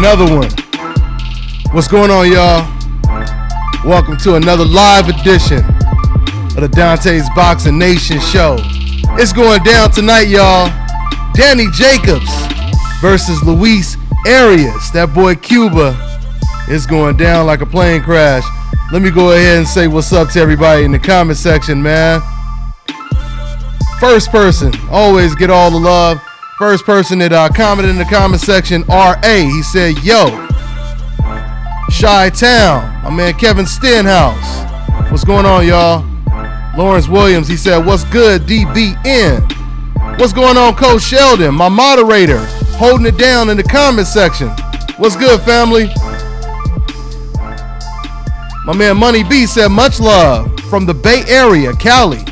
Another one. What's going on, y'all? Welcome to another live edition of the Dante's Boxing Nation show. It's going down tonight, y'all. Danny Jacobs versus Luis Arias. That boy Cuba is going down like a plane crash. Let me go ahead and say what's up to everybody in the comment section, man. First person, always get all the love. First person that commented in the comment section, R.A. He said, yo, Chi-Town, my man Kevin Stenhouse. What's going on, y'all? Lawrence Williams, he said, what's good, DBN? What's going on, Coach Sheldon, my moderator, holding it down in the comment section. What's good, family? My man Money B said, much love from the Bay Area, Cali.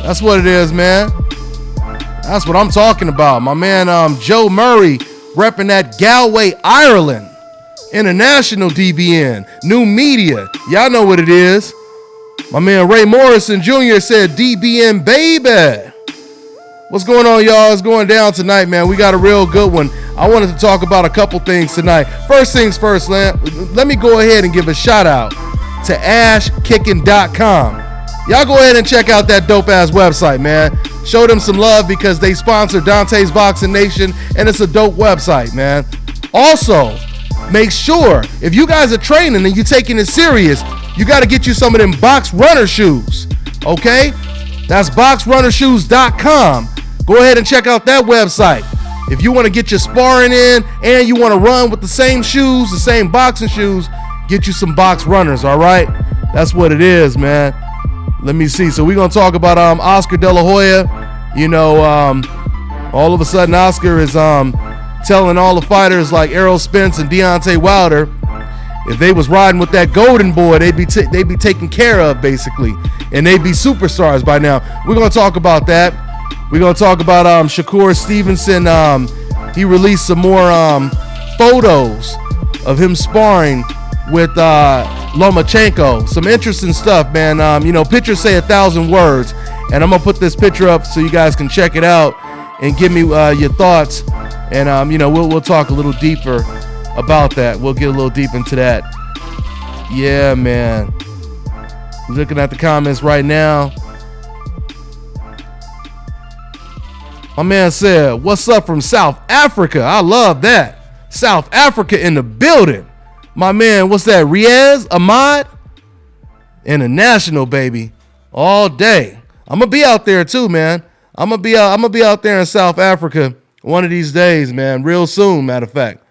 That's what it is, man. That's what I'm talking about. My man Joe Murray repping that Galway, Ireland. International DBN. New media. Y'all know what it is. My man Ray Morrison Jr. said DBN baby. What's going on, y'all? It's going down tonight, man. We got a real good one. I wanted to talk about a couple things tonight. First things first, let me go ahead and give a shout out to ashkicking.com. Y'all go ahead and check out that dope ass website, man. Show them some love because they sponsor Dante's Boxing Nation and it's a dope website, man. Also, make sure if you guys are training and you're taking it serious, you got to get you some of them box runner shoes, okay? That's boxrunnershoes.com. Go ahead and check out that website. If you want to get your sparring in and you want to run with the same shoes, the same boxing shoes, get you some box runners, all right? That's what it is, man. Let me see. So we're going to talk about Oscar De La Hoya. You know, all of a sudden Oscar is telling all the fighters like Errol Spence and Deontay Wilder, if they was riding with that golden boy, they'd be taken care of, basically. And they'd be superstars by now. We're going to talk about that. We're going to talk about Shakur Stevenson. He released some more photos of him sparring with Lomachenko. Some interesting stuff, man. You know, pictures say 1,000 words, and I'm gonna put this picture up so you guys can check it out and give me your thoughts. And you know, we'll talk a little deeper about that. We'll get a little deep into that. Yeah, man. Looking at the comments right now. My man said, "What's up from South Africa?" I love that. South Africa in the building. My man, what's that? Riaz Ahmad? International, baby. All day. I'm gonna be out there too, man. I'm gonna be out there in South Africa one of these days, man. Real soon, matter of fact.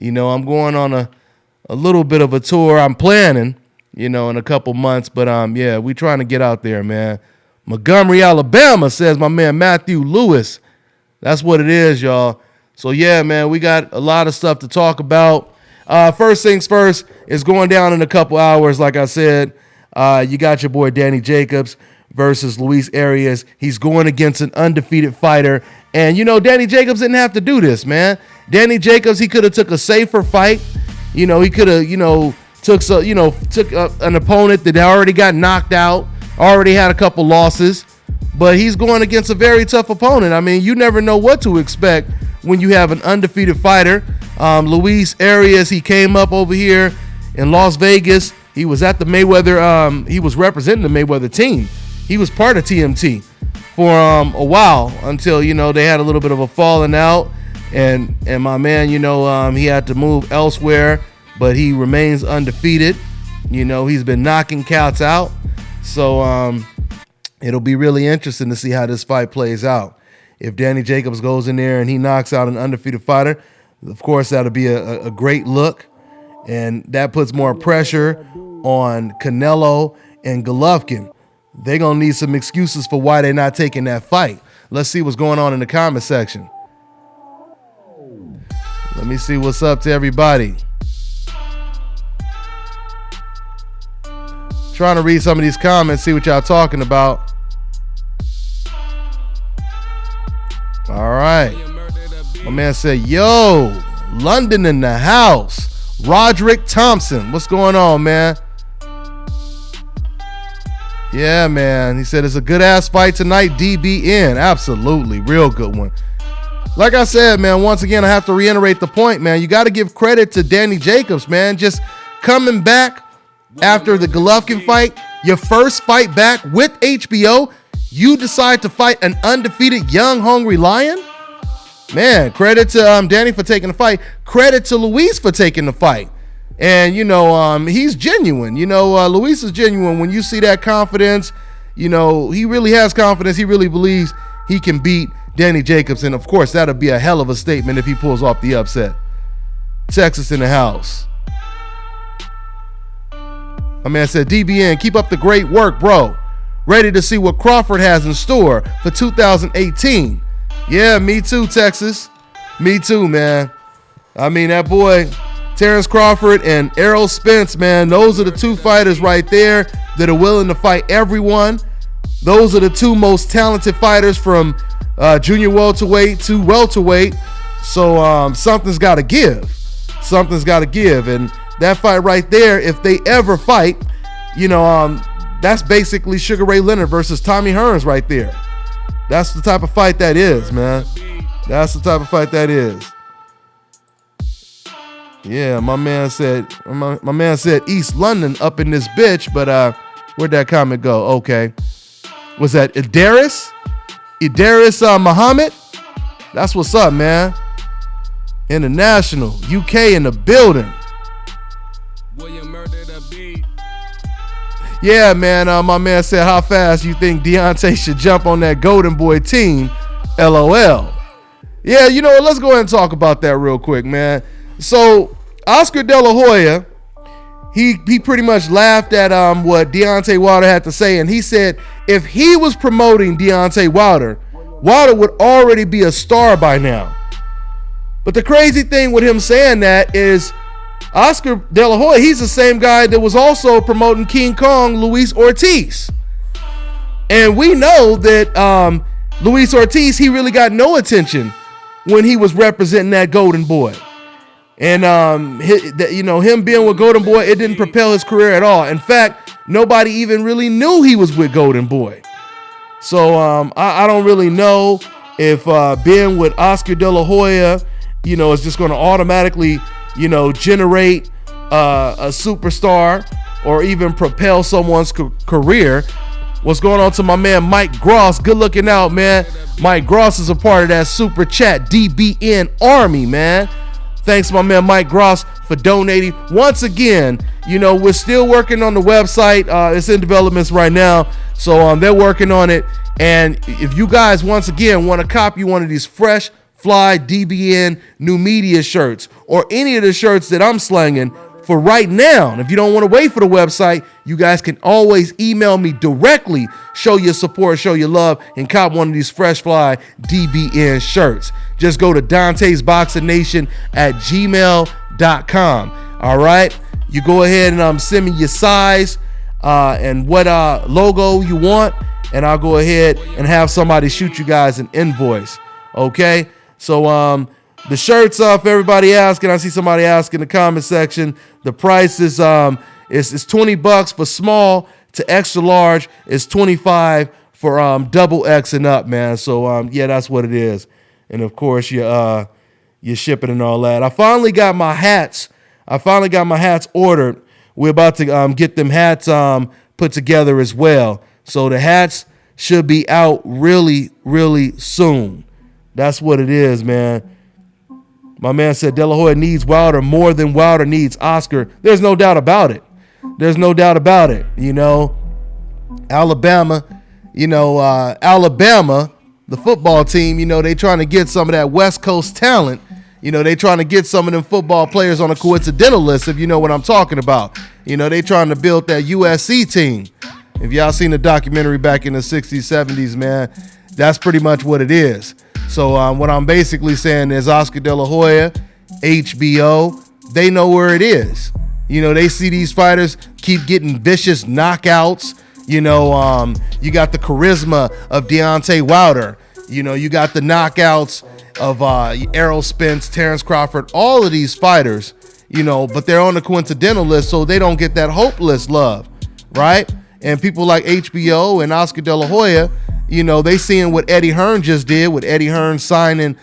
You know, I'm going on a little bit of a tour. I'm planning, you know, in a couple months. But yeah, we trying to get out there, man. Montgomery, Alabama, says my man Matthew Lewis. That's what it is, y'all. So yeah, man, we got a lot of stuff to talk about. First things first, is going down in a couple hours. Like I said, you got your boy Danny Jacobs versus Luis Arias. He's going against an undefeated fighter. And, you know, Danny Jacobs didn't have to do this, man. Danny Jacobs, he could have took a safer fight. You know, he could have, you know, took an opponent that already got knocked out, already had a couple losses. But he's going against a very tough opponent. I mean, you never know what to expect when you have an undefeated fighter. Luis Arias, he came up over here in Las Vegas. He was at the Mayweather, he was representing the Mayweather team. He was part of TMT for a while until, you know, they had a little bit of a falling out. And my man, you know, he had to move elsewhere, but he remains undefeated. You know, he's been knocking cats out. So it'll be really interesting to see how this fight plays out. If Danny Jacobs goes in there and he knocks out an undefeated fighter, of course, that'll be a great look. And that puts more pressure on Canelo and Golovkin. They're going to need some excuses for why they're not taking that fight. Let's see what's going on in the comment section. Let me see what's up to everybody. Trying to read some of these comments, see what y'all talking about. All right. My man said, yo, London in the house. Roderick Thompson. What's going on, man? Yeah, man. He said it's a good ass fight tonight. DBN. Absolutely. Real good one. like I said, man, once again, I have to reiterate the point, man. You got to give credit to Danny Jacobs, man. Just coming back after the Golovkin fight, your first fight back with HBO, you decide to fight an undefeated young, hungry lion? Man, credit to Danny for taking the fight. Credit to Luis for taking the fight. And, he's genuine. Luis is genuine. When you see that confidence, he really has confidence. He really believes he can beat Danny Jacobs. And, of course, that'll be a hell of a statement if he pulls off the upset. Texas in the house. My man said, DBN, keep up the great work, bro. Ready to see what Crawford has in store for 2018. Yeah, me too, Texas. Me too, man. I mean, that boy, Terrence Crawford and Errol Spence, man, those are the two fighters right there that are willing to fight everyone. Those are the two most talented fighters from junior welterweight to welterweight. So something's got to give. Something's got to give. And that fight right there, if they ever fight, that's basically Sugar Ray Leonard versus Tommy Hearns right there. That's the type of fight that is, man. That's the type of fight that is. Yeah, my man said East London up in this bitch, but where'd that comment go? Okay. Was that Idris Muhammad? That's what's up, man. International, UK in the building. Yeah, man, my man said, how fast you think Deontay should jump on that Golden Boy team? LOL. Yeah, let's go ahead and talk about that real quick, man. So, Oscar De La Hoya, he pretty much laughed at what Deontay Wilder had to say, and he said if he was promoting Deontay Wilder would already be a star by now. But the crazy thing with him saying that is Oscar De La Hoya, he's the same guy that was also promoting King Kong, Luis Ortiz. And we know that Luis Ortiz, he really got no attention when he was representing that Golden Boy. And, him being with Golden Boy, it didn't propel his career at all. In fact, nobody even really knew he was with Golden Boy. So I don't really know if being with Oscar De La Hoya, is just going to automatically generate a superstar or even propel someone's career. What's going on to my man Mike Gross? Good looking out, man. Mike Gross is a part of that super chat DBN army, man. Thanks, my man Mike Gross, for donating. Once again, we're still working on the website. It's in developments right now, so they're working on it. And if you guys, once again, want to copy one of these fresh Fly DBN New Media shirts or any of the shirts that I'm slanging for right now, and if you don't want to wait for the website, you guys can always email me directly, show your support, show your love, and cop one of these Fresh Fly DBN shirts. Just go to DantesBoxingNation@gmail.com. All right, you go ahead and send me your size and what logo you want, and I'll go ahead and have somebody shoot you guys an invoice. Okay. So the shirts, if everybody asking, I see somebody asking in the comment section, the price is $20 for small to extra large. It's $25 for double X and up, man. So yeah, that's what it is. And of course your shipping and all that. I finally got my hats ordered. We're about to get them hats put together as well. So the hats should be out really, really soon. That's what it is, man. My man said De La Hoya needs Wilder more than Wilder needs Oscar. There's no doubt about it. Alabama, the football team, they trying to get some of that West Coast talent. They trying to get some of them football players on a coincidental list, if you know what I'm talking about. They trying to build that USC team. If y'all seen the documentary back in the 60s, 70s, man, that's pretty much what it is. So what I'm basically saying is Oscar De La Hoya, HBO, they know where it is. They see these fighters keep getting vicious knockouts. You got the charisma of Deontay Wilder. You got the knockouts of Errol Spence, Terrence Crawford, all of these fighters, but they're on the coincidental list, so they don't get that hopeless love, right? And people like HBO and Oscar De La Hoya, you know, they seeing what Eddie Hearn just did with Eddie Hearn signing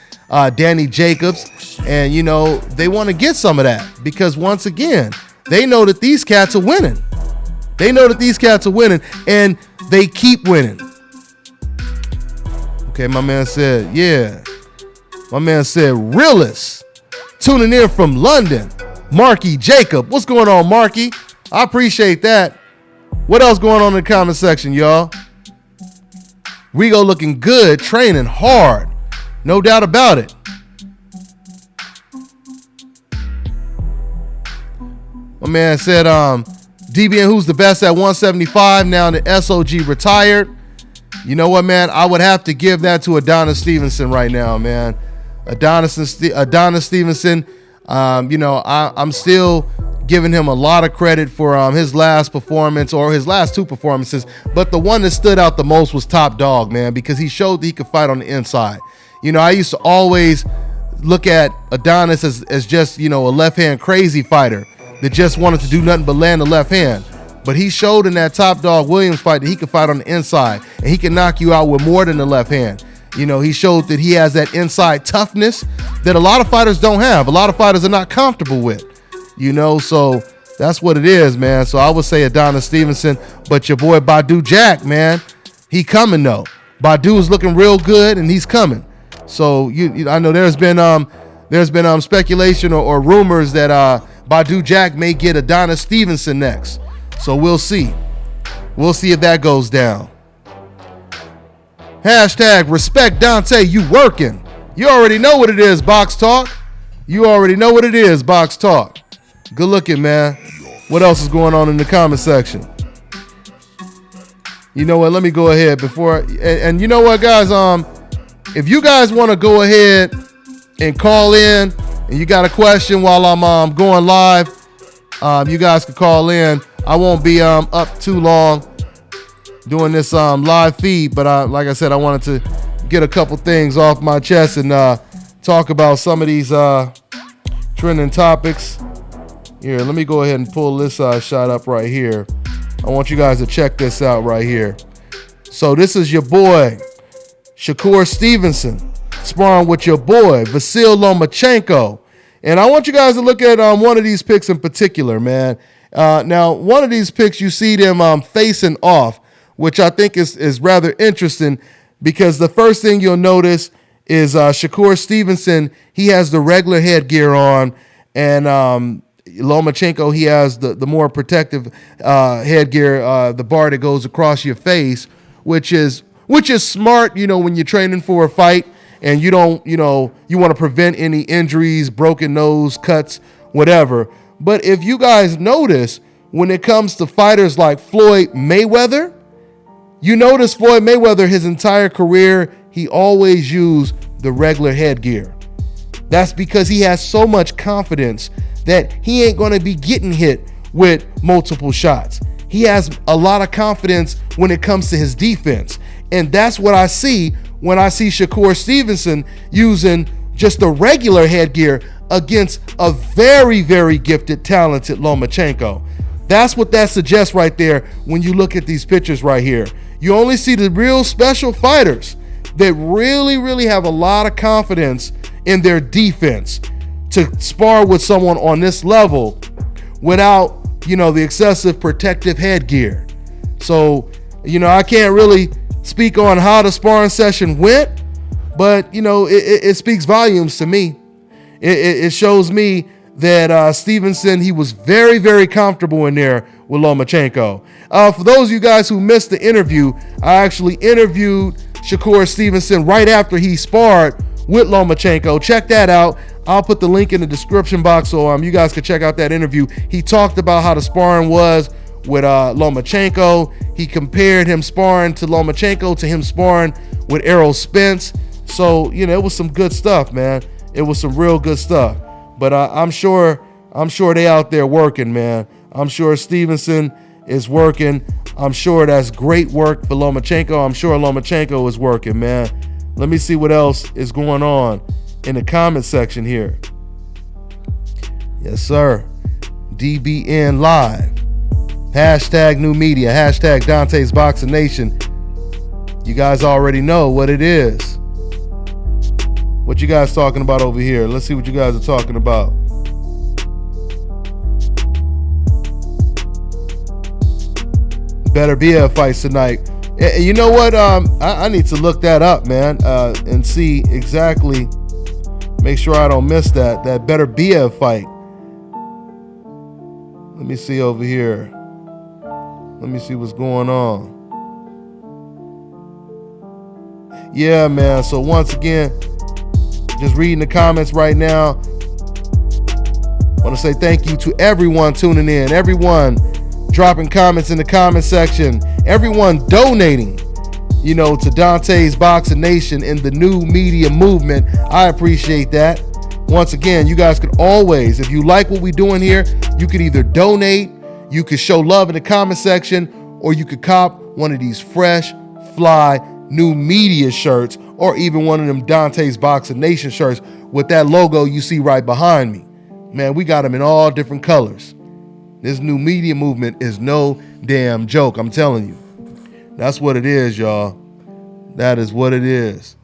Danny Jacobs. And, you know, they want to get some of that because, once again, they know that these cats are winning. They know that these cats are winning, and they keep winning. Okay, my man said, yeah. My man said, realist. Tuning in from London, Marky Jacob. What's going on, Marky? I appreciate that. What else going on in the comment section, y'all? Rigo looking good, training hard. No doubt about it. My man said, DBN, who's the best at 175 now that SOG retired? You know what, man? I would have to give that to Adonis Stevenson right now, man. Adonis Stevenson, you know, I'm still giving him a lot of credit for his last performance, or his last two performances, but the one that stood out the most was Top Dog, man, because he showed that he could fight on the inside. You know, I used to always look at Adonis as just, you know, a left-hand crazy fighter that just wanted to do nothing but land the left hand. But he showed in that Top Dog Williams fight that he could fight on the inside, and he can knock you out with more than the left hand. You know, he showed that he has that inside toughness that a lot of fighters don't have. A lot of fighters are not comfortable with, you know, so that's what it is, man. So I would say Adonis Stevenson, but your boy Badu Jack, man, he coming though. Badu is looking real good, and he's coming. So I know there's been speculation or rumors that Badu Jack may get Adonis Stevenson next. So we'll see. We'll see if that goes down. Hashtag respect Dante, you working. You already know what it is, Box Talk. You already know what it is, Box Talk. Good looking, man. What else is going on in the comment section? You know what? Let me go ahead before. And you know what, guys? If you guys want to go ahead and call in, and you got a question while I'm going live, you guys can call in. I won't be up too long doing this live feed, but like I said, I wanted to get a couple things off my chest and talk about some of these trending topics. Here, let me go ahead and pull this shot up right here. I want you guys to check this out right here. So this is your boy Shakur Stevenson sparring with your boy Vasyl Lomachenko, and I want you guys to look at one of these picks in particular, man. Now, one of these picks, you see them facing off, which I think is rather interesting, because the first thing you'll notice is Shakur Stevenson, he has the regular headgear on, and Lomachenko, he has the more protective headgear, the bar that goes across your face, which is smart, you know, when you're training for a fight and you don't, you know, you want to prevent any injuries, broken nose, cuts, whatever. But if you guys notice, when it comes to fighters like Floyd Mayweather, you notice Floyd Mayweather, his entire career, he always used the regular headgear. That's because he has so much confidence that he ain't going to be getting hit with multiple shots. He has a lot of confidence when it comes to his defense. And that's what I see when I see Shakur Stevenson using just the regular headgear against a very, very gifted, talented Lomachenko. That's what that suggests right there when you look at these pictures right here. You only see the real special fighters that really, really have a lot of confidence in their defense to spar with someone on this level without, you know, the excessive protective headgear. So, you know, I can't really speak on how the sparring session went, but, you know, it speaks volumes to me. It shows me that Stevenson, he was very, very comfortable in there with Lomachenko. For those of you guys who missed the interview, I actually interviewed Shakur Stevenson right after he sparred with Lomachenko. Check that out. I'll put the link in the description box so you guys can check out that interview. He talked about how the sparring was with Lomachenko. He compared him sparring to Lomachenko to him sparring with Errol Spence. So, you know, it was some good stuff, man. It was some real good stuff. But I'm sure they out there working, man. I'm sure Stevenson is working. I'm sure that's great work for Lomachenko. I'm sure Lomachenko is working, man. Let me see what else is going on in the comment section here. Yes, sir. DBN Live. Hashtag new media. Hashtag Dante's Boxing Nation. You guys already know what it is. What you guys talking about over here? Let's see what you guys are talking about. Better BF fights tonight. You know what? I need to look that up, man, and see exactly. Make sure I don't miss that. That Better BF fight. Let me see over here. Let me see what's going on. Yeah, man. So once again, just reading the comments right now. I want to say thank you to everyone tuning in. Everyone dropping comments in the comment section. Everyone donating, to Dante's Boxing Nation in the new media movement. I appreciate that. Once again, you guys could always, if you like what we're doing here, you could either donate, you could show love in the comment section, or you could cop one of these fresh, fly, new media shirts, or even one of them Dante's Boxing Nation shirts with that logo you see right behind me. Man, we got them in all different colors. This new media movement is no damn joke, I'm telling you. That's what it is, y'all. That is what it is.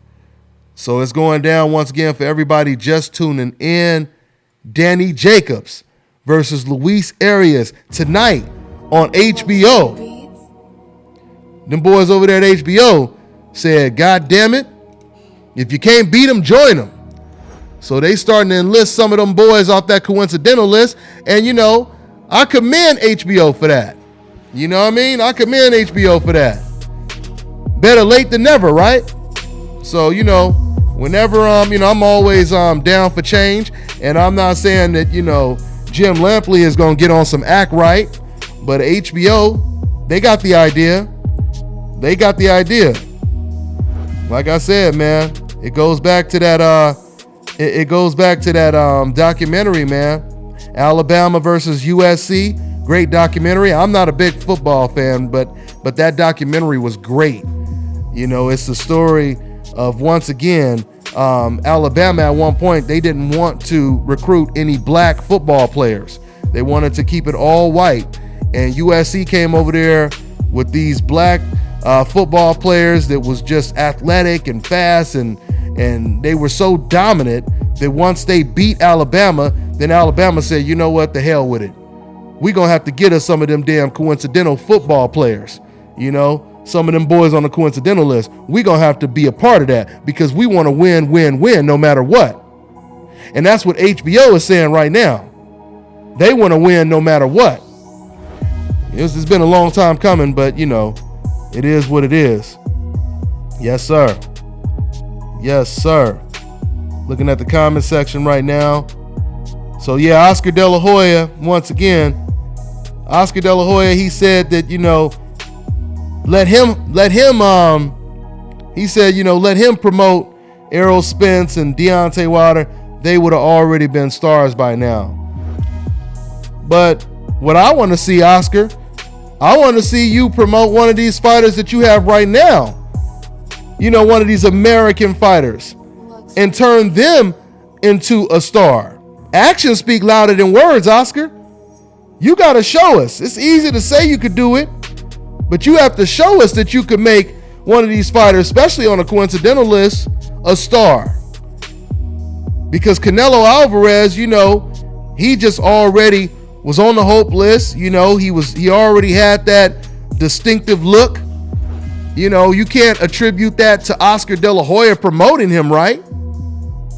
So it's going down once again for everybody just tuning in. Danny Jacobs versus Luis Arias tonight on HBO. Them boys over there at HBO said, God damn it, if you can't beat them, join them. So they starting to enlist some of them boys off that coincidental list. And, I commend HBO for that. You know what I mean? I commend HBO for that. Better late than never, right? So, whenever, I'm always down for change. And I'm not saying that, Jim Lampley is going to get on some act right. But HBO, they got the idea. They got the idea. Like I said, man, it goes back to that documentary, man. Alabama versus USC, great documentary. I'm not a big football fan, but that documentary was great. It's the story of, once again, Alabama at one point, they didn't want to recruit any black football players. They wanted to keep it all white. And USC came over there with these black football players that was just athletic and fast, and they were so dominant that once they beat Alabama, then Alabama said, you know what, the hell with it. We're going to have to get us some of them damn coincidental football players. Some of them boys on the coincidental list. We're going to have to be a part of that because we want to win no matter what. And that's what HBO is saying right now. They want to win no matter what. It's been a long time coming, but, it is what it is. Yes, sir. Yes, sir. Looking at the comment section right now. So, yeah, Oscar Dela Hoya, once again, Oscar Dela Hoya, he said that, let him promote Errol Spence and Deontay Wilder. They would have already been stars by now. But what I want to see, Oscar, I want to see you promote one of these fighters that you have right now. One of these American fighters, and turn them into a star. Actions speak louder than words, Oscar. You got to show us. It's easy to say you could do it, but you have to show us that you could make one of these fighters, especially on a coincidental list, a star. Because Canelo Alvarez, he just already was on the hope list. He already had that distinctive look. You can't attribute that to Oscar De La Hoya promoting him, right?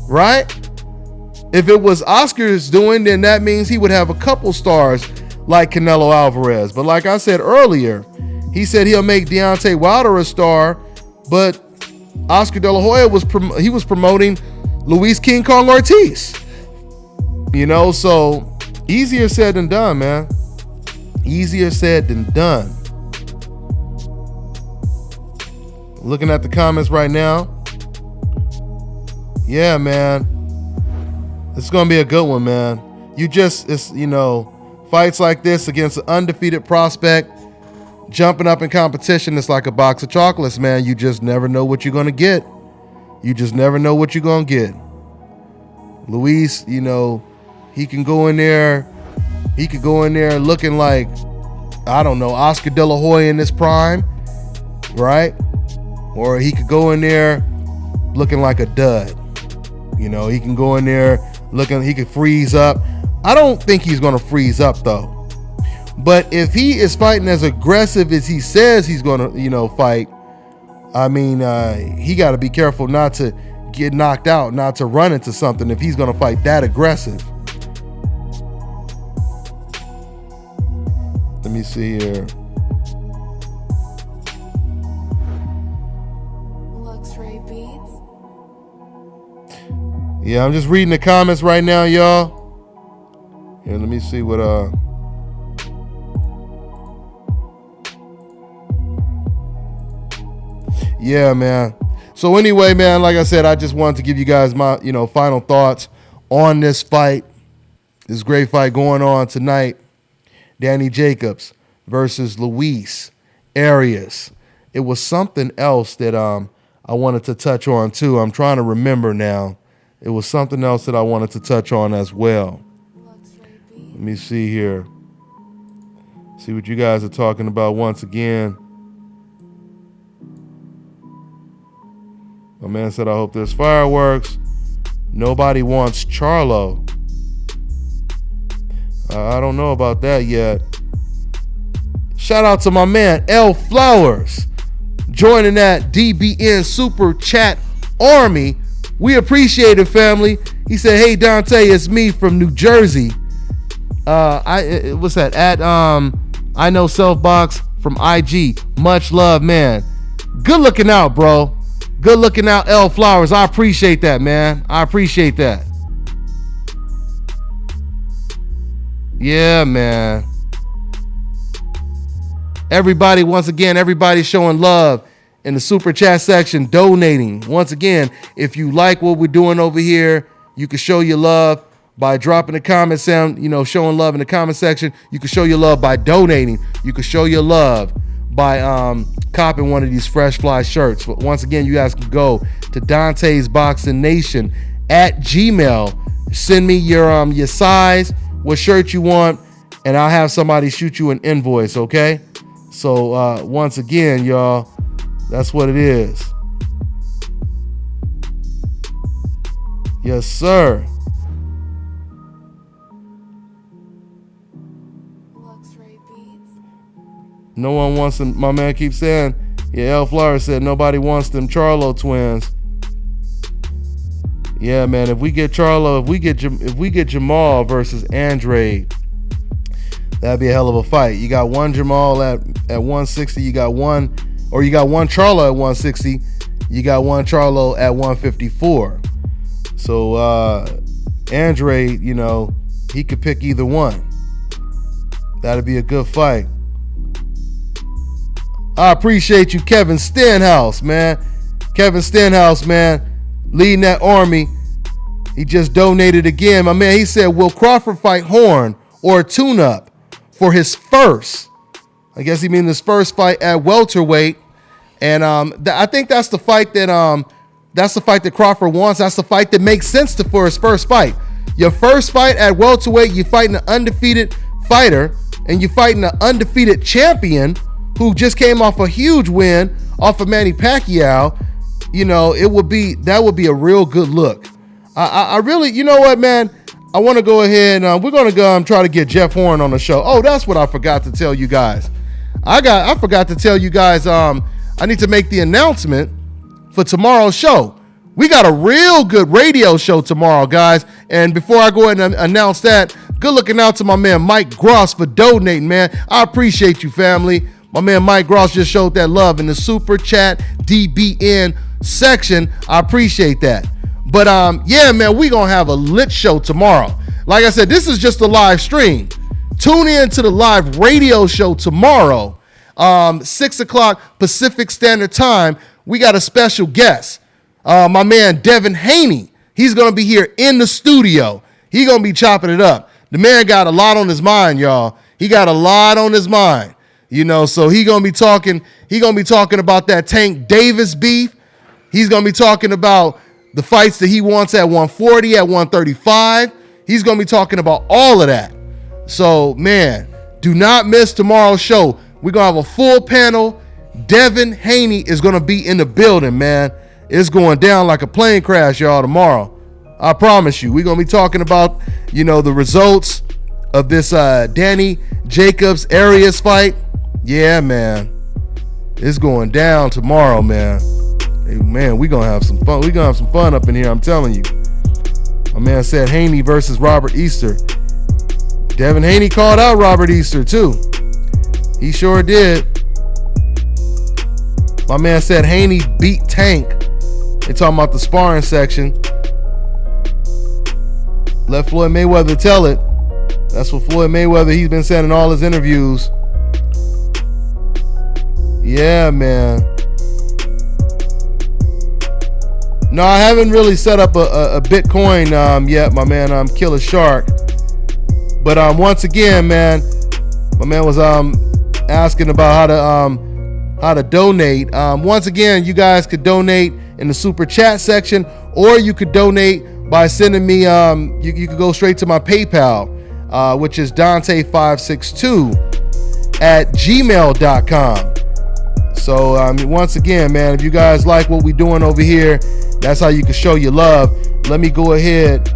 Right? If it was Oscar's doing, then that means he would have a couple stars like Canelo Alvarez. But like I said earlier, he said he'll make Deontay Wilder a star, but Oscar De La Hoya was promoting Luis King Kong Ortiz. So easier said than done, man. Easier said than done. Looking at the comments right now. Yeah, man. It's going to be a good one, man. Fights like this against an undefeated prospect, jumping up in competition, it's like a box of chocolates, man. You just never know what you're going to get. You just never know what you're going to get. Luis, he can go in there. He could go in there looking like, I don't know, Oscar De La Hoya in his prime, right? Or he could go in there looking like a dud. You know, he can go in there looking, he could freeze up. I don't think he's going to freeze up though. But if he is fighting as aggressive as he says he's going to, you know, fight, I mean, he got to be careful not to get knocked out, not to run into something if he's going to fight that aggressive. Let me see here. Yeah, I'm just reading the comments right now, y'all. Here, let me see what yeah, man. So anyway, man, like I said, I just wanted to give you guys my, you know, final thoughts on this fight. This great fight going on tonight. Danny Jacobs versus Luis Arias. It was something else that I wanted to touch on too. I'm trying to remember now. It was something else that I wanted to touch on as well. Let me see here. See what you guys are talking about once again. My man said, I hope there's fireworks. Nobody wants Charlo. I don't know about that yet. Shout out to my man, L Flowers, joining that DBN Super Chat Army. We appreciate it, family. He said, hey, Dante, it's me from New Jersey. What's that? At I know Selfbox from IG. Much love, man. Good looking out, bro. Good looking out, L Flowers. I appreciate that, man. I appreciate that. Yeah, man. Everybody, once again, everybody showing love in the super chat section, donating. Once again, if you like what we're doing over here, you can show your love by dropping a comment sound, you know, showing love in the comment section. You can show your love by donating. You can show your love by copping one of these Fresh Fly shirts. But once again, you guys can go to Dante's Boxing Nation at Gmail. Send me your size, what shirt you want, and I'll have somebody shoot you an invoice, okay? So once again, y'all, that's what it is. Yes, sir. No one wants them. My man keeps saying, yeah, L Flowers said nobody wants them Charlo twins. Yeah, man, if we get Charlo, if we get Jamal versus Andre, that'd be a hell of a fight. You got one Jamal at 160, you got one Charlo at 160, you got one Charlo at 154. So Andre, you know, he could pick either one. That'd be a good fight. I appreciate you, Kevin Stenhouse, man. Kevin Stenhouse, man, leading that army. He just donated again. My man, he said, will Crawford fight Horn or a tune-up for his first? I guess he means his first fight at welterweight. And I think that's the fight that Crawford wants. That's the fight that makes sense for his first fight. Your first fight at welterweight, you're fighting an undefeated fighter, and you're fighting an undefeated champion who just came off a huge win off of Manny Pacquiao. You know, that would be a real good look. I really, you know what, man? I want to go ahead and we're going to go and try to get Jeff Horn on the show. Oh, that's what I forgot to tell you guys. I forgot to tell you guys, I need to make the announcement for tomorrow's show. We got a real good radio show tomorrow, guys. And before I go ahead and announce that, good looking out to my man Mike Gross for donating, man. I appreciate you, family. My man Mike Gross just showed that love in the Super Chat DBN section. I appreciate that. But yeah, man, we gonna have a lit show tomorrow. Like I said, this is just a live stream. Tune in to the live radio show tomorrow, 6 o'clock Pacific Standard Time. We got a special guest, my man Devin Haney. He's gonna be here in the studio. He gonna be chopping it up. The man got a lot on his mind, y'all. He got a lot on his mind. You know, so he gonna be talking about that Tank Davis beef. He's gonna be talking about the fights that he wants at 140, at 135. He's gonna be talking about all of that. So, man, Do not miss tomorrow's show. We're going to have a full panel. Devin Haney is going to be in the building, man. It's going down like a plane crash, y'all, tomorrow. I promise you. We're going to be talking about, the results of this Danny Jacobs-Arias fight. Yeah, man. It's going down tomorrow, man. Hey, man, we're going to have some fun. We're going to have some fun up in here, I'm telling you. My man said Haney versus Robert Easter. Devin Haney called out Robert Easter, too. He sure did. My man said Haney beat Tank. They talking about the sparring section. Let Floyd Mayweather tell it. That's what Floyd Mayweather, he's been saying in all his interviews. Yeah, man. No, I haven't really set up a Bitcoin yet, my man. Killer Shark. But once again, man, my man was asking about how to donate. Once again, you guys could donate in the super chat section, or you could donate by sending me. You could go straight to my PayPal, which is Dante562@gmail.com. So once again, man, if you guys like what we're doing over here, that's how you can show your love. Let me go ahead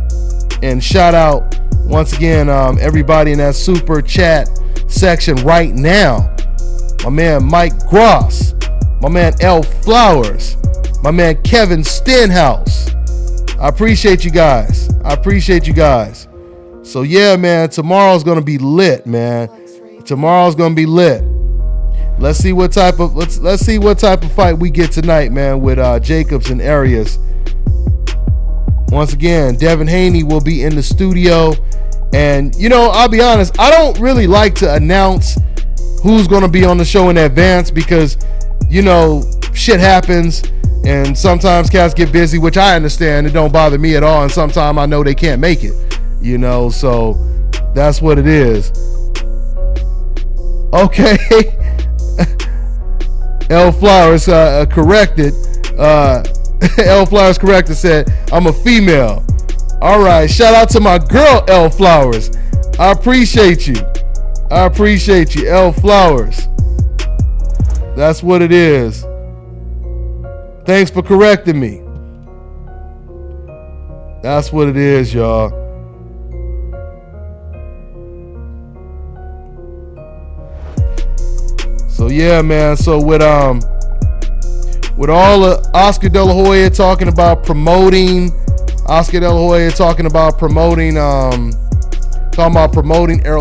and shout out once again everybody in that super chat section right now. My man Mike Gross, my man L Flowers, my man Kevin Stenhouse. I appreciate you guys. So yeah, man, tomorrow's gonna be lit, man. Tomorrow's gonna be lit. Let's see what type of fight we get tonight, man, with Jacobs and Arias. Once again, Devin Haney will be in the studio, and I'll be honest, I don't really like to announce who's going to be on the show in advance because shit happens, and sometimes cats get busy, which I understand. It don't bother me at all, and sometimes I know they can't make it, so that's what it is. Okay. L Flowers corrected. L Flowers corrected, said, I'm a female. All right, shout out to my girl, L Flowers. I appreciate you, L Flowers. That's what it is. Thanks for correcting me. That's what it is, y'all. So yeah, man. So with all of Oscar De La Hoya talking about promoting Errol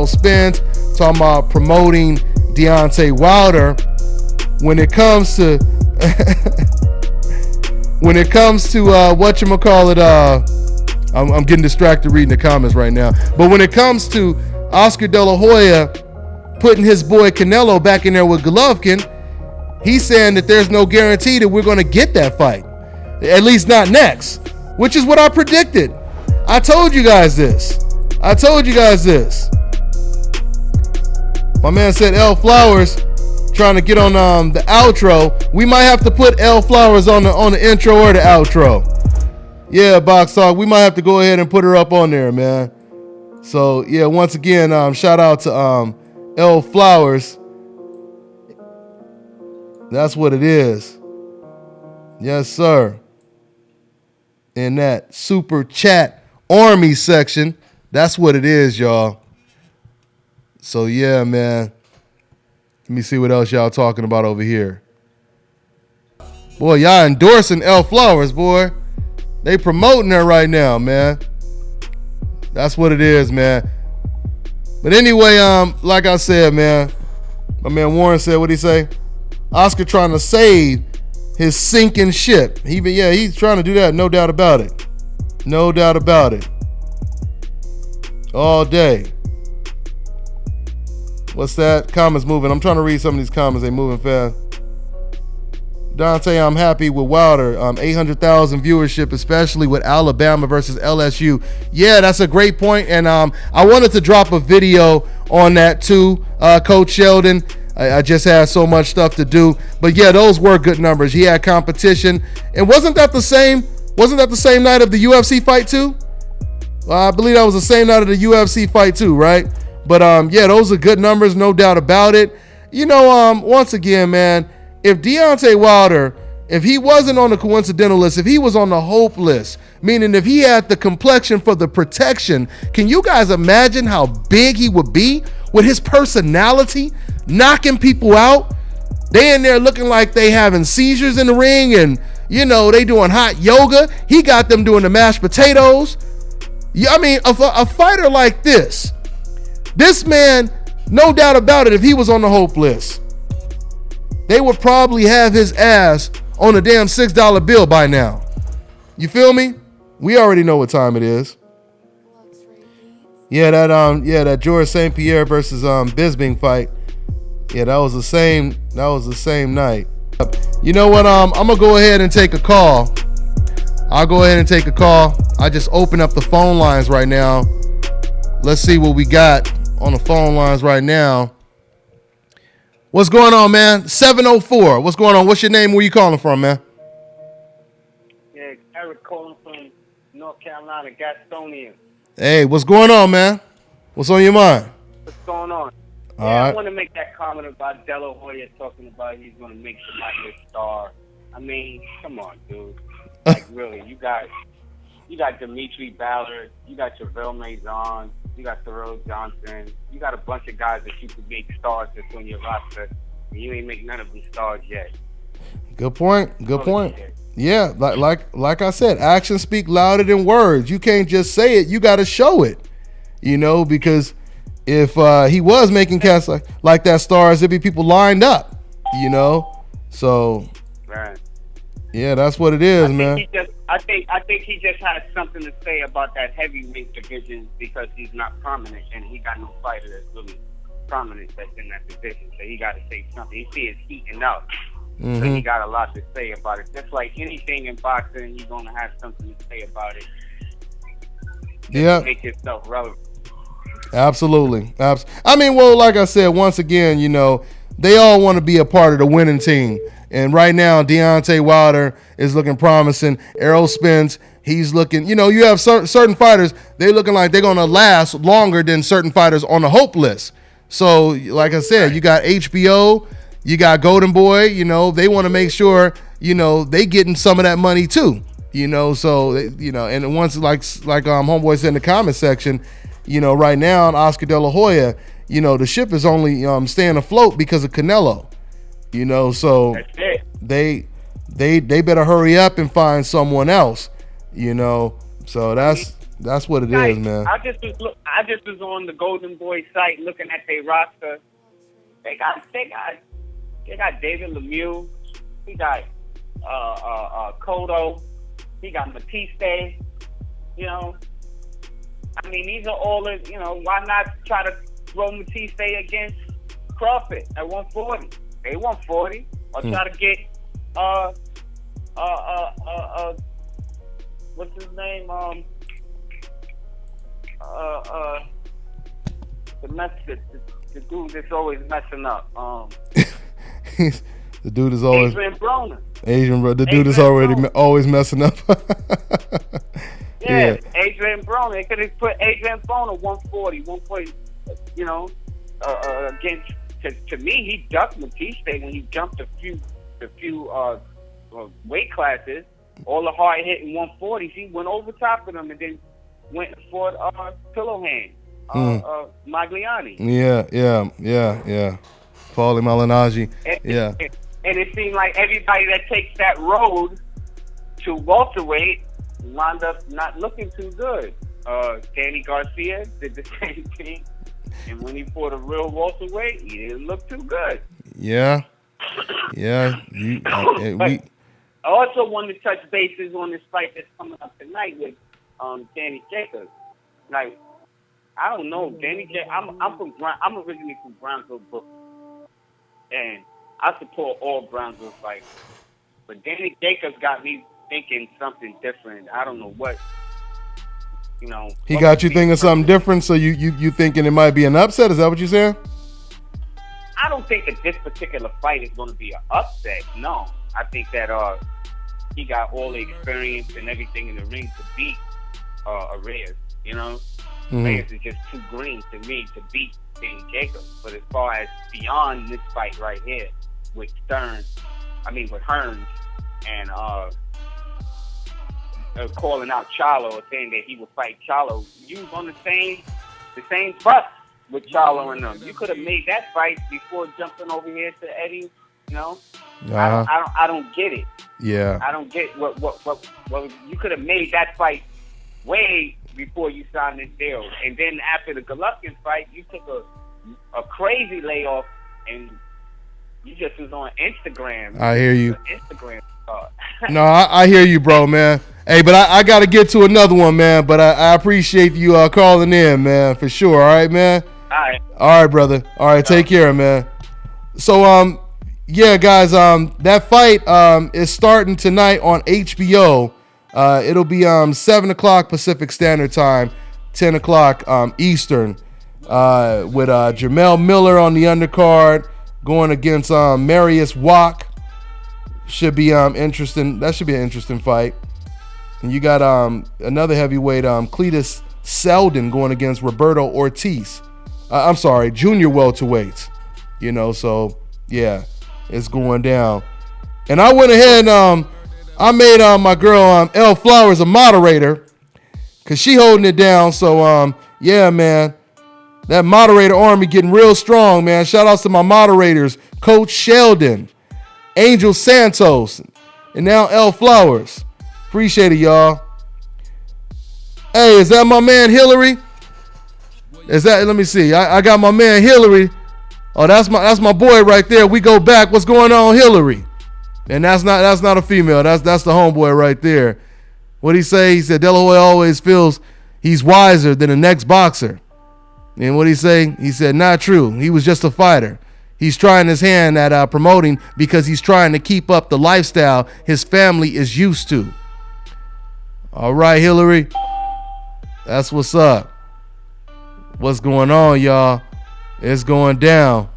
Spence, talking about promoting Deontay Wilder. When it comes to I'm getting distracted reading the comments right now. But when it comes to Oscar De La Hoya putting his boy Canelo back in there with Golovkin, he's saying that there's no guarantee that we're going to get that fight. At least not next, which is what I predicted. I told you guys this. My man said L Flowers trying to get on the outro. We might have to put L Flowers on the intro or the outro. Yeah, Box Talk. We might have to go ahead and put her up on there, man. So yeah, once again, shout out to L Flowers. That's what it is. Yes, sir. In that super chat army section. That's what it is, y'all. So yeah, man. Let me see what else y'all talking about over here. Boy, y'all endorsing L Flowers, boy. They promoting her right now, man. That's what it is, man. But anyway, like I said, man, my man Warren said, what'd he say? Oscar trying to save his sinking ship. He's trying to do that, no doubt about it. No doubt about it. All day. What's that? Comments moving. I'm trying to read some of these comments. They moving fast. Dante, I'm happy with Wilder. 800,000 viewership, especially with Alabama versus LSU. Yeah, that's a great point. And I wanted to drop a video on that too, Coach Sheldon. I just had so much stuff to do. But yeah, those were good numbers. He had competition. And wasn't that the same night of the UFC fight too? I believe that was the same night of the UFC fight too, right? But yeah, those are good numbers, no doubt about it. You know, once again, man, if Deontay Wilder, if he wasn't on the coincidental list, if he was on the hope list, meaning if he had the complexion for the protection, can you guys imagine how big he would be with his personality, knocking people out? They in there looking like they having seizures in the ring, and you know they doing hot yoga. He got them doing the mashed potatoes. Yeah, I mean, a fighter like this man, no doubt about it, if he was on the hope list, they would probably have his ass on a damn $6 bill by now. You feel me? We already know what time it is. Yeah, that George St. Pierre versus Bisping fight. Yeah, that was the same night. You know what? I'm gonna go ahead and take a call. I'll go ahead and take a call. I just opened up the phone lines right now. Let's see what we got on the phone lines right now. What's going on, man? 704. What's going on? What's your name? Where you calling from, man? Yeah, Eric calling from North Carolina, Gastonia. Hey, what's going on, man? What's on your mind? What's going on? All right. I want to make that comment about Dela Hoya talking about he's going to make somebody a star. I mean, come on, dude. Like, really, you got Dimitri Ballard, you got JaVale Maison, you got Terrell Johnson, you got a bunch of guys that you could make stars that's on your roster, and you ain't make none of them stars yet. Good point. Yeah, like I said, actions speak louder than words. You can't just say it; you got to show it. You know, because if he was making cats like that stars, there'd be people lined up. You know, so right. Yeah, that's what it is, man. I think he just has something to say about that heavyweight division because he's not prominent and he got no fighter that's really prominent that's in that division. So he got to say something. He see it's heating up. Mm-hmm. So he got a lot to say about it. Just like anything in boxing, you're going to have something to say about it. Yeah. Make yourself relevant. Absolutely. I mean, well, like I said, once again, you know, they all want to be a part of the winning team. And right now, Deontay Wilder is looking promising. Errol Spence, he's looking, you know, you have certain fighters, they're looking like they're going to last longer than certain fighters on the hope list. So, like I said, you got HBO, you got Golden Boy, you know, they want to make sure, you know, they getting some of that money too. You know, so, you know, and once like Homeboy said in the comment section, you know, right now, Oscar De La Hoya, you know, the ship is only staying afloat because of Canelo. You know, so they better hurry up and find someone else. You know, so that's what it is, man. I just was on the Golden Boy site looking at their roster. They got David Lemieux. He got Cotto. He got Batiste. You know, I mean, these are all the, you know, why not try to throw Batiste against Crawford at 140? They 140, or try to get what's his name? The dude that's always messing up. The dude is always Adrian Broner. The dude is always messing up. Yeah, Adrian Broner. They could have put Adrian Broner 140. You know, against. To me, he ducked Batiste when he jumped a few weight classes. All the hard hitting 140s, he went over top of them and then went for pillow hand, Magliani. Yeah. Paulie Malignaggi. Yeah. And it seemed like everybody that takes that road to welterweight wound up not looking too good. Danny Garcia did the same thing. And when he fought a real welterweight, he didn't look too good. Yeah. I also wanted to touch bases on this fight that's coming up tonight with Danny Jacobs. Like, I don't know, Danny Jacobs. I'm originally from Brownsville, Brooklyn, and I support all Brownsville fights. But Danny Jacobs got me thinking something different. I don't know what. You know, he got you thinking something different, so you thinking it might be an upset? Is that what you're saying? I don't think that this particular fight is going to be an upset. No, I think that he got all the experience and everything in the ring to beat Arias. You know, Reyes is just too green to me to beat Danny Jacobs. But as far as beyond this fight right here with Hearns and calling out Charlo or saying that he would fight Charlo, you was on the same bus with Charlo and them. You could have made that fight before jumping over here to Eddie. You know, I don't get it. Yeah, I don't get what you could have made that fight way before you signed this deal, and then after the Golovkin fight, you took a crazy layoff and you just was on Instagram. I hear you. Instagram. No, I hear you, bro, man. Hey, but I got to get to another one, man. But I appreciate you calling in, man, for sure. All right, man. All right, brother. All right, take care, man. So, yeah, guys, that fight is starting tonight on HBO. It'll be 7 o'clock Pacific Standard Time, 10 o'clock Eastern, with Jamel Miller on the undercard going against Marius Wach. Should be interesting. That should be an interesting fight. And you got another heavyweight, Cletus Seldon, going against Roberto Ortiz. I'm sorry, junior welterweights. You know, so yeah, it's going down. And I went ahead and I made my girl Elle Flowers a moderator because she holding it down. So yeah, man, that moderator army getting real strong, man. Shout outs to my moderators, Coach Sheldon, Angel Santos, and now Elle Flowers. Appreciate it, y'all. Hey, is that my man Hillary? Is that? Let me see. I got my man Hillary. Oh, that's my boy right there. We go back. What's going on, Hillary? And that's not a female. That's the homeboy right there. What'd he say? He said Dela Hoya always feels he's wiser than the next boxer. And what'd he say? He said not true. He was just a fighter. He's trying his hand at promoting because he's trying to keep up the lifestyle his family is used to. All right, Hillary. That's what's up. What's going on, y'all? It's going down.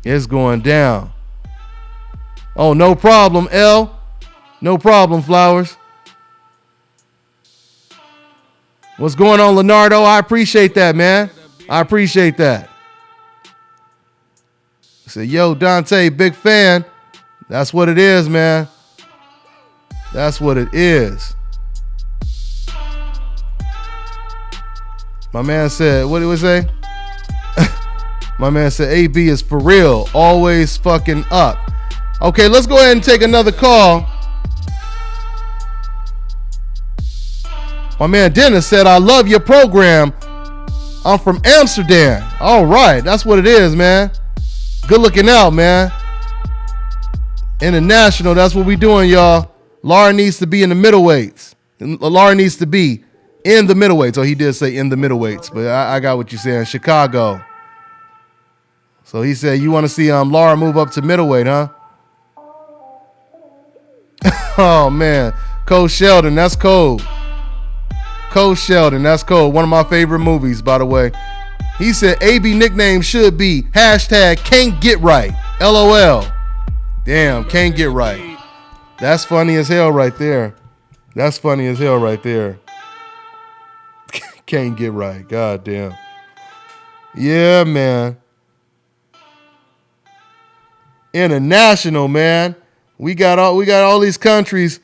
It's going down. Oh, no problem, L. No problem, Flowers. What's going on, Leonardo? I appreciate that, man. I appreciate that. I said, yo, Dante, big fan. That's what it is, man. That's what it is. My man said, what did we say? My man said, AB is for real. Always fucking up. Okay, let's go ahead and take another call. My man Dennis said, I love your program. I'm from Amsterdam. All right, that's what it is, man. Good looking out, man. International, that's what we doing, y'all. Laura needs to be in the middleweights. Laura needs to be in the middleweights. Oh, he did say in the middleweights, but I got what you're saying. Chicago. So he said, you want to see Laura move up to middleweight, huh? Oh, man. Coach Sheldon, that's cold. Coach Sheldon, that's cold. One of my favorite movies, by the way. He said, AB nickname should be hashtag can't get right. LOL. Damn, can't get right. That's funny as hell right there. That's funny as hell right there. Can't get right. God damn. Yeah, man. International, man. We got all these countries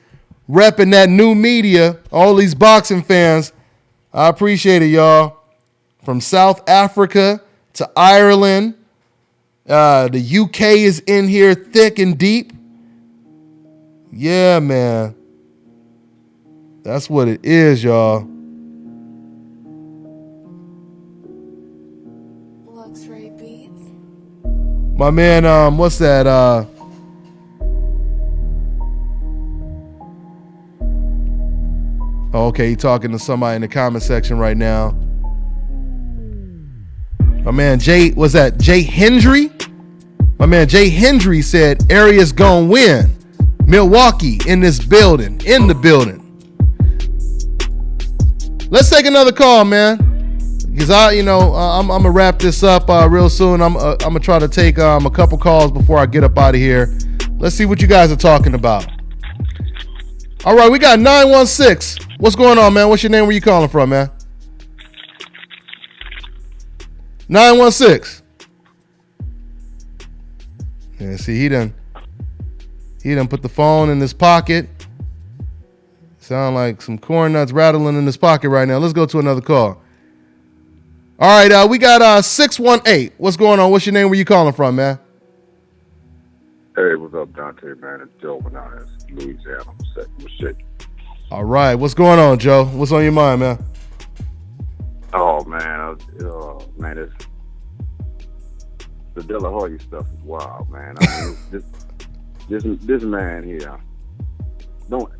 repping that new media, all these boxing fans. I appreciate it, y'all. From South Africa to Ireland. The UK is in here thick and deep. Yeah, man. That's what it is, y'all. Luxury Beats. My man, what's that? Okay, he talking to somebody in the comment section right now. My man Jay, was that Jay Hendry? My man Jay Hendry said Arias gonna win. Milwaukee in this building, in the building. Let's take another call, man. Because I'm gonna wrap this up real soon. I'm gonna try to take a couple calls before I get up out of here. Let's see what you guys are talking about. All right, we got 916. What's going on, man? What's your name? Where you calling from, man? 916. Yeah, see, he done put the phone in his pocket. Sound like some corn nuts rattling in his pocket right now. Let's go to another call. All right, we got 618. What's going on? What's your name? Where you calling from, man? Hey, what's up, Dante, man? It's Joe Bananas, Louisiana. Shit. All right, what's going on, Joe? What's on your mind, man? Oh, man. Man, the Dela Hoya stuff is wild, man. I mean, this man here,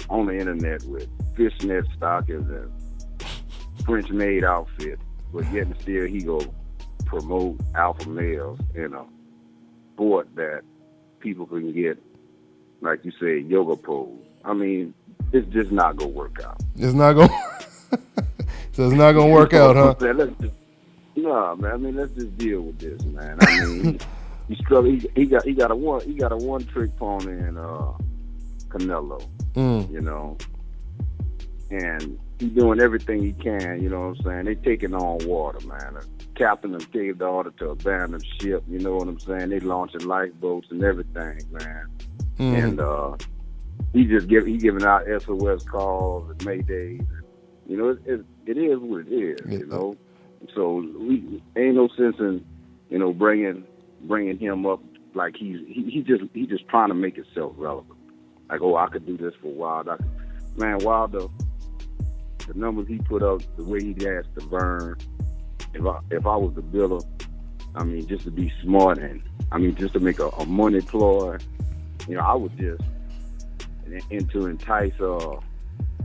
on the internet with fishnet stockings and French-made outfits, but yet and still he go promote alpha males in a sport that people can get, like you said, yoga pose. I mean, it's just not gonna work out. It's not gonna. So it's not gonna work out, huh? No, man. I mean, let's just deal with this, man. I mean, he struggled. He got a one trick pony in Canelo. You know, and he's doing everything he can. You know what I'm saying? They taking on water, man. The captain has gave the order to abandon ship. You know what I'm saying? They launching lifeboats and everything, man. And he giving out SOS calls and Maydays. You know, it is what it is. You know, so we ain't no sense in bringing him up like he just trying to make himself relevant. Like, oh, I could do this for Wilder. Wilder, the numbers he put up, the way he has to burn. If I was the biller, I mean, just to be smart and just to make a money ploy, I would just to entice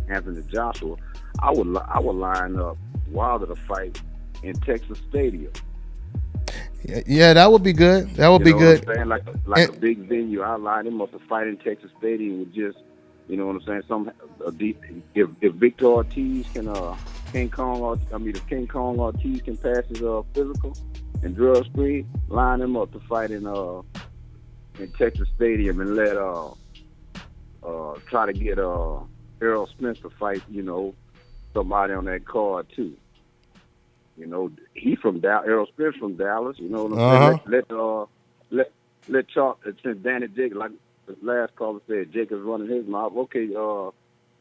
Anthony Joshua. I would line up Wilder to fight in Texas Stadium. Yeah, that would be good. That would be good. What I'm saying? Like a big venue. I line him up to fight in Texas Stadium with just, you know what I'm saying? If Victor Ortiz can if King Kong Ortiz can pass his physical and drug screen, line him up to fight in Texas Stadium and let try to get Errol Spence to fight, somebody on that card too. He from Dallas. Errol Spence from Dallas. You know what I'm saying? Let Charles, since Danny Jacobs, like the last caller said, Jacobs running his mouth. Okay,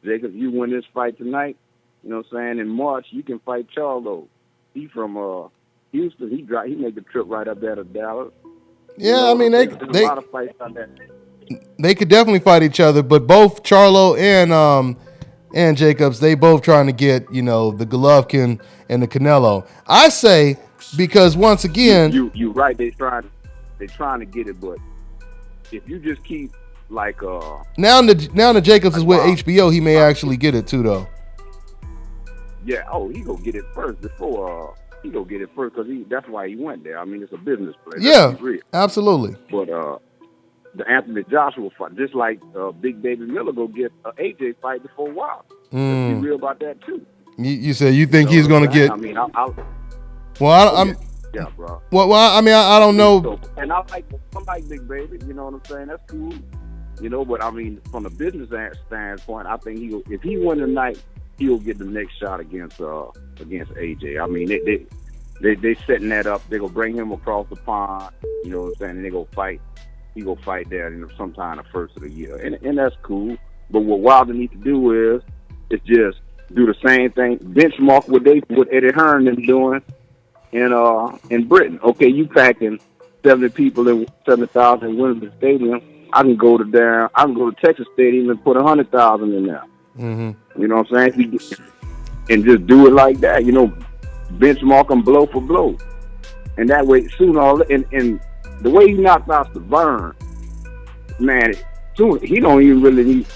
Jacobs, you win this fight tonight. You know what I'm saying? In March, you can fight Charlo. He from Houston. He made the trip right up there to Dallas. Yeah, I mean there's a lot of fights out there. They could definitely fight each other, but both Charlo and Jacobs, they both trying to get, the Golovkin and the Canelo. I say, because once again, you right. They trying to get it, but if you just keep like now the Jacobs is with HBO, he may actually get it too, though. Yeah. Oh, he gonna get it first before he gonna get it first because that's why he went there. I mean, it's a business place. Yeah, absolutely. But the Anthony Joshua fight, just like Big Baby Miller go get an AJ fight before a while. Let's be real about that too. You said you think he's gonna get? I mean, I'm. Yeah, bro. Well, I mean, I don't know. And I like Big Baby. You know what I'm saying? That's cool. But I mean, from a business standpoint, I think if he win tonight, he'll get the next shot against AJ. I mean, they setting that up. They gonna bring him across the pond. You know what I'm saying? And they go fight. He go fight there sometime the first of the year, and that's cool. But what Wilder needs to do is just do the same thing, benchmark what Eddie Hearn is doing in Britain. Okay, you packing 70,000 in Wimbledon Stadium. I can go to Texas Stadium and put 100,000 in there. Mm-hmm. You know what I'm saying? And just do it like that. Benchmark them blow for blow, and that way and the way he knocked out the burn, man, soon he don't even really need.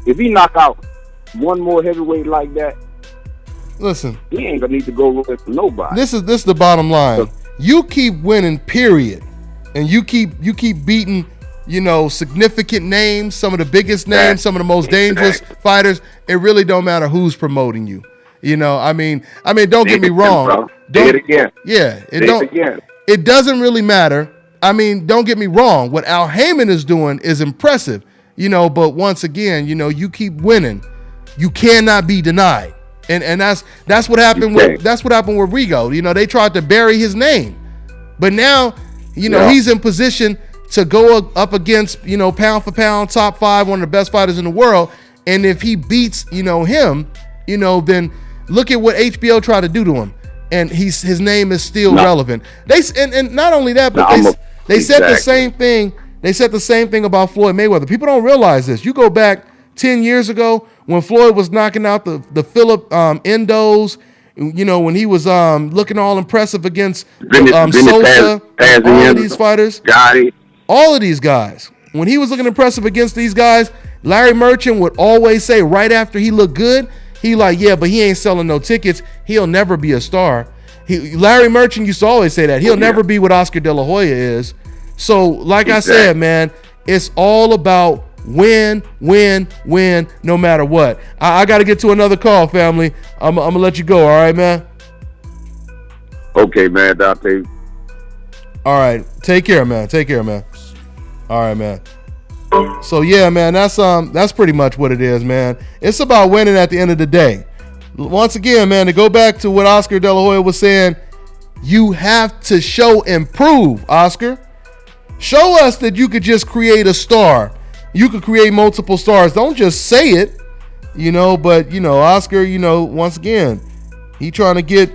If he knock out one more heavyweight like that, listen, he ain't gonna need to go with nobody. This is the bottom line. You keep winning, period, and you keep beating, significant names, some of the biggest names, some of the most dangerous fighters. It really don't matter who's promoting you. I mean, don't get me wrong. Say it again. Yeah, Again. It doesn't really matter. I mean, don't get me wrong. What Al Heyman is doing is impressive, but once again, you keep winning. You cannot be denied. And that's what happened with Rigo. They tried to bury his name. But now, he's in position to go up against, pound for pound, top 5, one of the best fighters in the world. And if he beats, him, then look at what HBO tried to do to him. And his name is still relevant. And not only that, but they said the same thing. They said the same thing about Floyd Mayweather. People don't realize this. You go back 10 years ago when Floyd was knocking out the Philip Endos, when he was looking all impressive against Sosa, all of these fighters, all of these guys. When he was looking impressive against these guys, Larry Merchant would always say right after he looked good, he like, yeah, but he ain't selling no tickets. He'll never be a star. Larry Merchant used to always say that. He'll never be what Oscar De La Hoya is. So, like I said, man, it's all about win, no matter what. I got to get to another call, family. I'm going to let you go, all right, man? Okay, man, Dante. All right. Take care, man. All right, man. So, yeah, man, that's pretty much what it is, man. It's about winning at the end of the day. Once again, man, to go back to what Oscar De La Hoya was saying, you have to show and prove, Oscar. Show us that you could just create a star. You could create multiple stars. Don't just say it, but Oscar, once again, he trying to get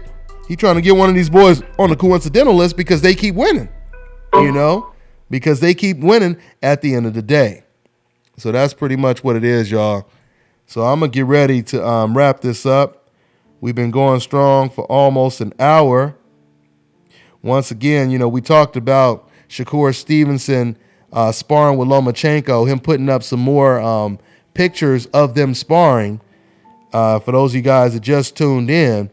one of these boys on the coincidental list because they keep winning. Because they keep winning at the end of the day. So that's pretty much what it is, y'all. So I'm going to get ready to wrap this up. We've been going strong for almost an hour. Once again, we talked about Shakur Stevenson sparring with Lomachenko, him putting up some more pictures of them sparring. For those of you guys that just tuned in,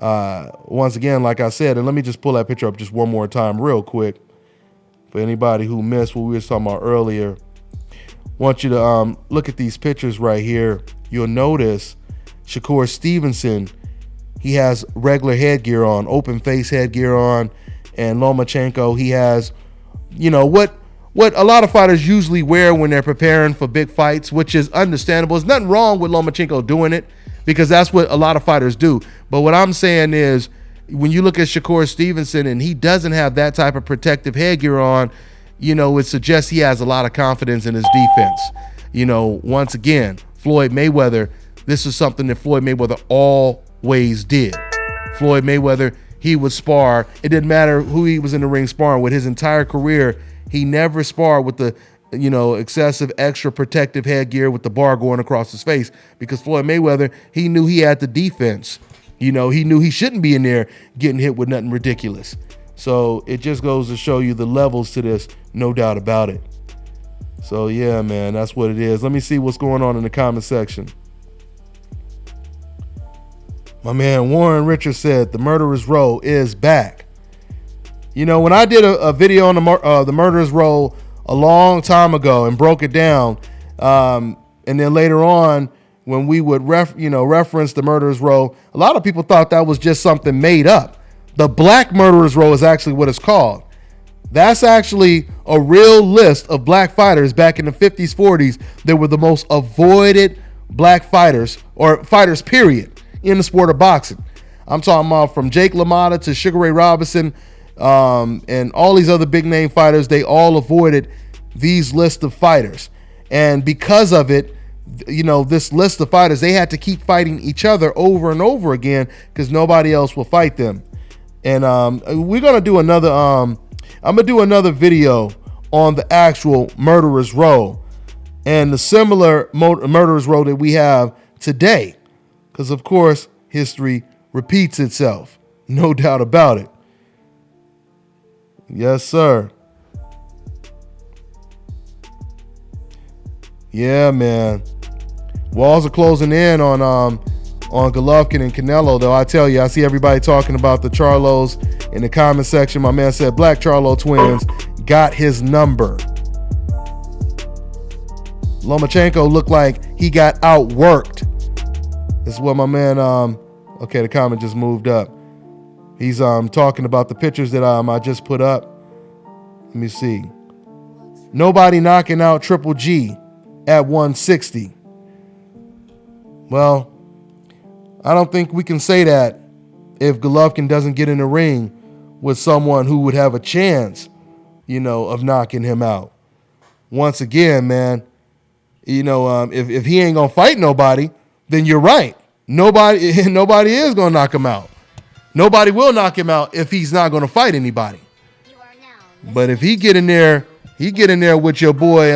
once again, like I said, and let me just pull that picture up just one more time real quick. For anybody who missed what we were talking about earlier, want you to look at these pictures right here. You'll notice Shakur Stevenson, he has regular headgear on, open face headgear on, and Lomachenko, he has, what a lot of fighters usually wear when they're preparing for big fights, which is understandable. There's nothing wrong with Lomachenko doing it because that's what a lot of fighters do. But what I'm saying is, when you look at Shakur Stevenson and he doesn't have that type of protective headgear on, it suggests he has a lot of confidence in his defense. Once again, Floyd Mayweather, this is something that Floyd Mayweather always did. Floyd Mayweather, he would spar. It didn't matter who he was in the ring sparring with. His entire career, he never sparred with the, excessive extra protective headgear with the bar going across his face because Floyd Mayweather, he knew he had the defense. He knew he shouldn't be in there getting hit with nothing ridiculous. So it just goes to show you the levels to this, no doubt about it. So yeah, man, that's what it is. Let me see what's going on in the comment section. My man Warren Richards said the Murderer's Row is back. When I did a video on the Murderer's Row a long time ago and broke it down, and then later on, when we would reference the Murderer's Row, a lot of people thought that was just something made up. The Black Murderer's Row is actually what it's called. That's actually a real list of black fighters back in the 50s, 40s that were the most avoided black fighters, or fighters, period, in the sport of boxing. I'm talking about from Jake LaMotta to Sugar Ray Robinson and all these other big name fighters. They all avoided these lists of fighters. And because of it, this list of fighters, they had to keep fighting each other over and over again because nobody else will fight them. And we're going to do another, I'm going to do another video on the actual Murderer's Row and the similar Murderer's Row that we have today. Because, of course, history repeats itself. No doubt about it. Yes, sir. Yeah, man. Walls are closing in on Golovkin and Canelo, though. I tell you, I see everybody talking about the Charlos in the comment section. My man said Black Charlo twins got his number. Lomachenko looked like he got outworked. This is what my man, okay, the comment just moved up. He's talking about the pictures that I just put up. Let me see. Nobody knocking out Triple G at 160. Well, I don't think we can say that if Golovkin doesn't get in the ring with someone who would have a chance, of knocking him out. Once again, man, if he ain't gonna fight nobody, then you're right. Nobody is gonna knock him out. Nobody will knock him out if he's not gonna fight anybody. But if he get in there with your boy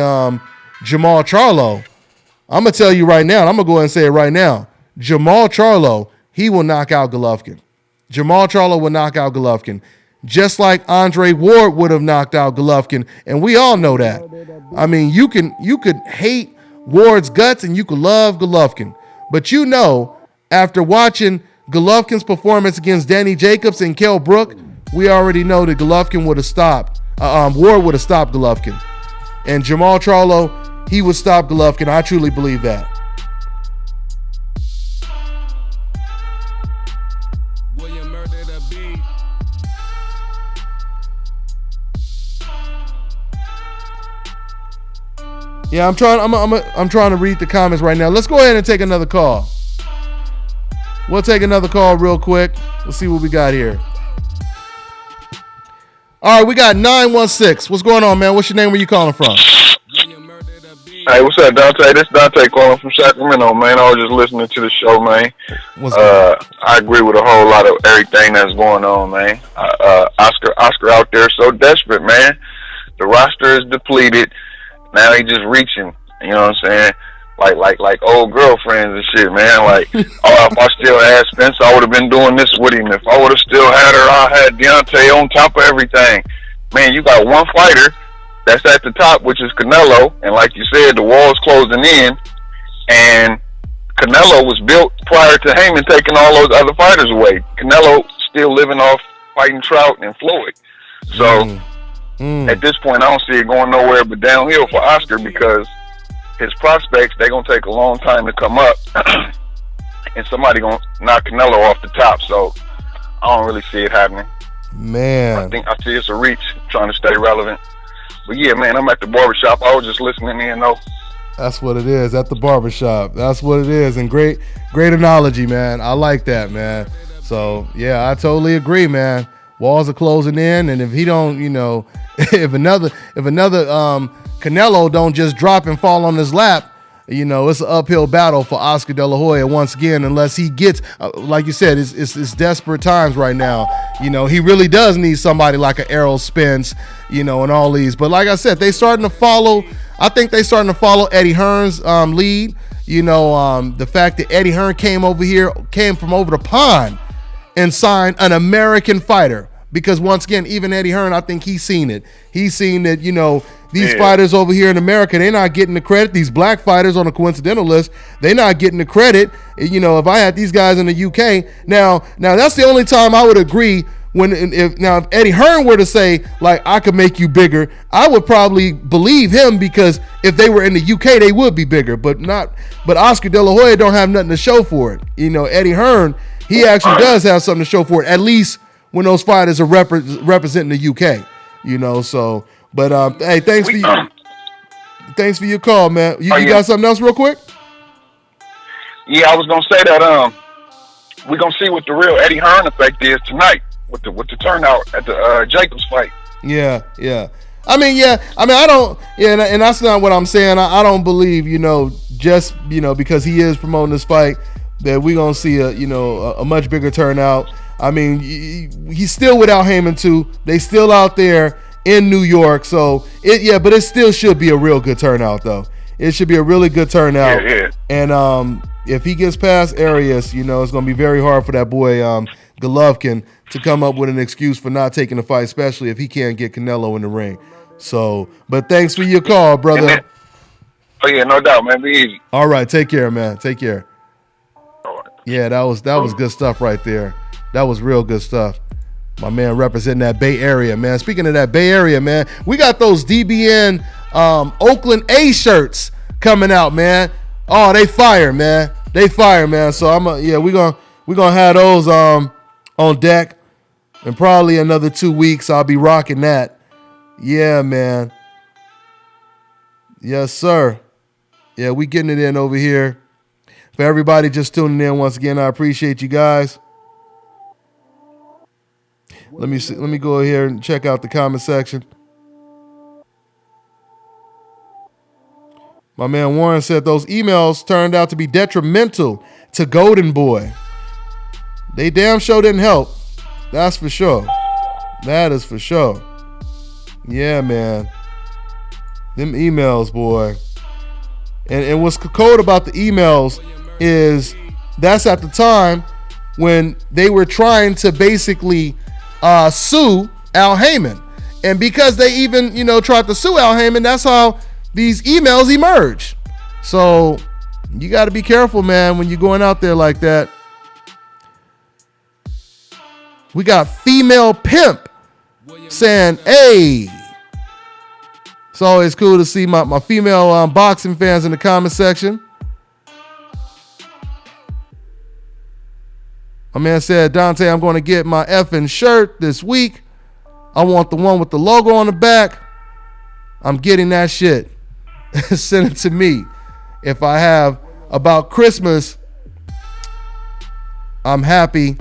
Jamal Charlo, I'm gonna tell you right now. I'm gonna go ahead and say it right now. Jamal Charlo, he will knock out Golovkin. Jamal Charlo will knock out Golovkin, just like Andre Ward would have knocked out Golovkin, and we all know that. I mean, you could hate Ward's guts and you could love Golovkin, but after watching Golovkin's performance against Danny Jacobs and Kell Brook, we already know that Golovkin would have stopped. Ward would have stopped Golovkin, and Jamal Charlo, he would stop Golovkin. I truly believe that. Yeah, I'm trying to read the comments right now. Let's go ahead and take another call. We'll take another call real quick. Let's see what we got here. All right, we got 916. What's going on, man? What's your name? Where you calling from? Hey, what's up, Dante? This is Dante calling from Sacramento, man. I was just listening to the show, man. I agree with a whole lot of everything that's going on, man. Oscar out there so desperate, man. The roster is depleted. Now he just reaching, you know what I'm saying? Like old girlfriends and shit, man. Like, if I still had Spencer, I would have been doing this with him. If I would have still had her, I had Deontay on top of everything. Man, you got one fighter that's at the top, which is Canelo, and like you said, the wall's closing in, and Canelo was built prior to Heyman taking all those other fighters away. Canelo still living off fighting Trout and Floyd. So at this point, I don't see it going nowhere but downhill for Oscar, because his prospects, they're going to take a long time to come up, and somebody going to knock Canelo off the top. So I don't really see it happening. Man. I see it's a reach, trying to stay relevant. But yeah, man, I'm at the barbershop. I was just listening in, though. That's what it is, at the barbershop. That's what it is. And great analogy, man. I like that, man. So, yeah, I totally agree, man. Walls are closing in, and if he don't, if another Canelo don't just drop and fall on his lap, it's an uphill battle for Oscar De La Hoya once again, unless he gets, like you said, it's desperate times right now. He really does need somebody like an Errol Spence, and all these. But like I said, I think they starting to follow Eddie Hearn's lead. The fact that Eddie Hearn came from over the pond and signed an American fighter. Because once again, even Eddie Hearn, I think he's seen it. He's seen that, these fighters over here in America, they're not getting the credit. These black fighters on the coincidental list, they're not getting the credit. If I had these guys in the UK, now that's the only time I would agree if Eddie Hearn were to say, like, I could make you bigger, I would probably believe him, because if they were in the UK, they would be bigger. But Oscar De La Hoya don't have nothing to show for it. Eddie Hearn, he actually does have something to show for it, at least when those fighters are representing the UK, so, but, hey, thanks for your call, man. You got something else real quick? Yeah, I was going to say that, we're going to see what the real Eddie Hearn effect is tonight with the turnout at the Jacobs fight. Yeah. I don't, and that's not what I'm saying. I don't believe, just, because he is promoting this fight, that we're going to see a much bigger turnout. I mean, he's still without Heyman too. They still out there in New York, but it still should be a real good turnout, though. It should be a really good turnout. Yeah. And if he gets past Arias, it's going to be very hard for that boy Golovkin to come up with an excuse for not taking the fight, especially if he can't get Canelo in the ring. So, but thanks for your call, brother. No doubt, man. Be easy. All right, take care, man. Take care. All right. Yeah, that was good stuff right there. That was real good stuff. My man representing that Bay Area, man. Speaking of that Bay Area, man, we got those DBN Oakland A shirts coming out, man. Oh, they fire, man. They fire, man. So we're gonna have those on deck in probably another 2 weeks. I'll be rocking that. Yeah, man. Yes, sir. Yeah, we getting it in over here. For everybody just tuning in once again, I appreciate you guys. Let me see. Let me go here and check out the comment section. My man Warren said those emails turned out to be detrimental to Golden Boy. They damn sure didn't help. That's for sure. That is for sure. Yeah, man. Them emails, boy. And what's cold about the emails is that's at the time when they were trying to basically sue Al Heyman. And because they even, tried to sue Al Heyman, that's how these emails emerge. So you got to be careful, man, when you're going out there like that. We got Female Pimp saying, hey. It's always cool to see my female boxing fans in the comment section. My man said, Dante, I'm going to get my effing shirt this week. I want the one with the logo on the back. I'm getting that shit. Send it to me. If I have about Christmas, I'm happy.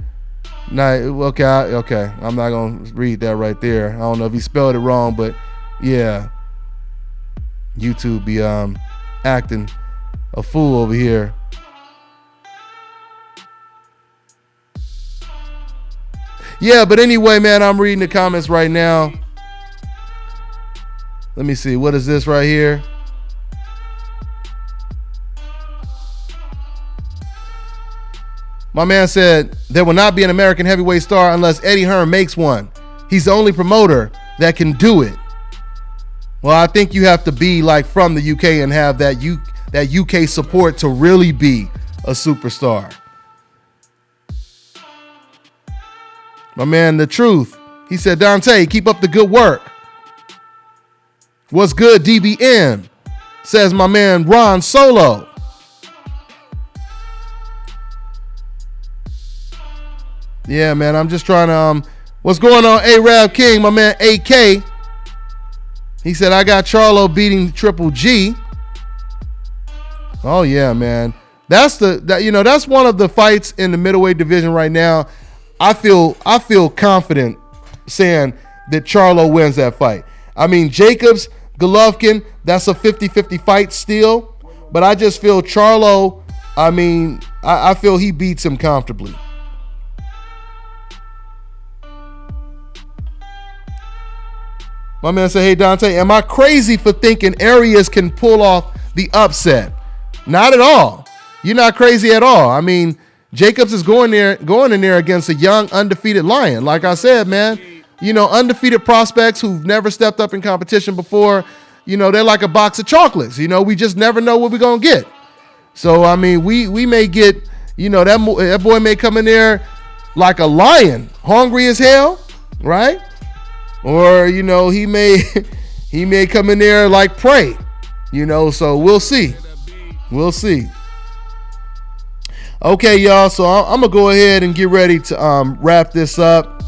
Okay. I'm not going to read that right there. I don't know if he spelled it wrong, but yeah. YouTube be acting a fool over here. Yeah, but anyway, man, I'm reading the comments right now. Let me see. What is this right here? My man said, there will not be an American heavyweight star unless Eddie Hearn makes one. He's the only promoter that can do it. Well, I think you have to be like from the UK and have that UK support to really be a superstar. My man, The Truth. He said, Dante, keep up the good work. What's good, DBN? Says my man, Ron Solo. Yeah, man, I'm just trying to, what's going on, A-Rab King? My man, AK. He said, I got Charlo beating Triple G. Oh, yeah, man. That's one of the fights in the middleweight division right now. I feel confident saying that Charlo wins that fight. I mean, Jacobs, Golovkin, that's a 50-50 fight still. But I just feel Charlo, I feel he beats him comfortably. My man said, hey, Dante, am I crazy for thinking Arias can pull off the upset? Not at all. You're not crazy at all. I mean, Jacobs is going in there against a young, undefeated lion. Like I said, man, undefeated prospects who've never stepped up in competition before, they're like a box of chocolates. We just never know what we're going to get. So, I mean, we may get, that boy may come in there like a lion, hungry as hell, right? Or, he may come in there like prey, so we'll see. We'll see. Okay, y'all, so I'm going to go ahead and get ready to wrap this up.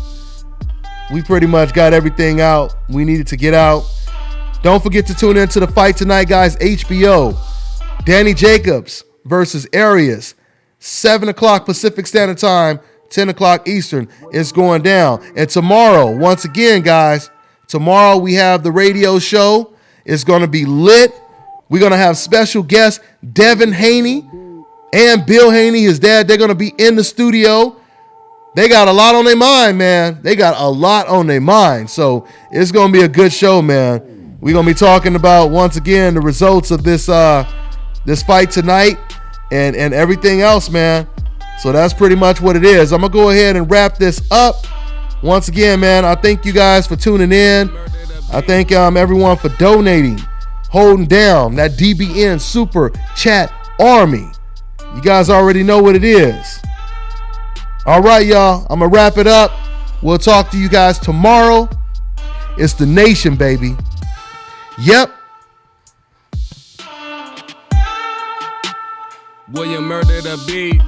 We pretty much got everything out we needed to get out. Don't forget to tune in to the fight tonight, guys. HBO, Danny Jacobs versus Arias, 7 o'clock Pacific Standard Time, 10 o'clock Eastern. It's going down. And tomorrow, once again, guys, tomorrow we have the radio show. It's going to be lit. We're going to have special guests, Devin Haney and Bill Haney, his dad. They're going to be in the studio. They got a lot on their mind, man. They got a lot on their mind. So it's going to be a good show, man. We're going to be talking about, once again, the results of this fight tonight and everything else, man. So that's pretty much what it is. I'm going to go ahead and wrap this up. Once again, man, I thank you guys for tuning in. I thank everyone for donating, holding down that DBN Super Chat Army. You guys already know what it is. All right, y'all. I'm going to wrap it up. We'll talk to you guys tomorrow. It's the nation, baby. Yep. William murdered the beat.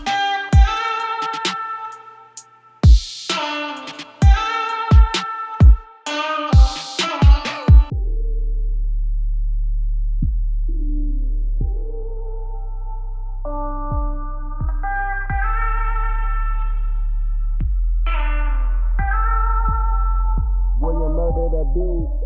the beat.